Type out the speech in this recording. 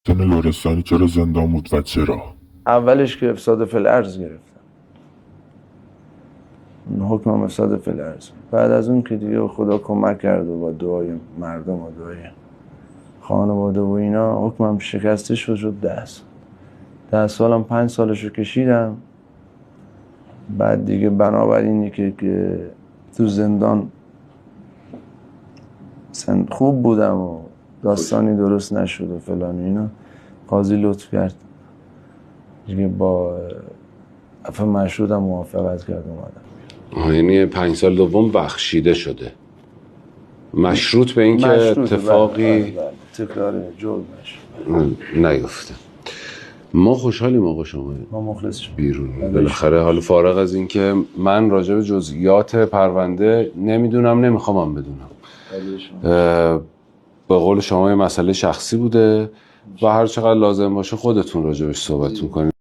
سن لرستانی چرا زندان بود و چرا؟ اولش که افساد فی الارض گرفتن، حکم افساد فی الارض. بعد از اون که دیگه خدا کمک کرد و با دعای مردم و دعای خانواده و اینا حکمم شکسته شد 10 سالم 5 سالشو کشیدم. بعد دیگه بنابراینی که تو زندان خوب بودم و داستانی درست نشد و فلان اینا، قاضی لطف کرد دیگه با عفو مشروطم موافقت کرد اومدم. یعنی 5 سال دوم بخشیده شده مشروط به اینکه اتفاقی تکرار جرم نشه نیفته. ما خوشحالیم آقا شما ما مخلص شدیم بیرون بالاخره. حالا فارغ از این که من راجع به جزئیات پرونده نمیدونم، نمیخوام بدونم، به قول شما یه مسئله شخصی بوده و هر چقدر لازم باشه خودتون راجعش صحبت میکنید.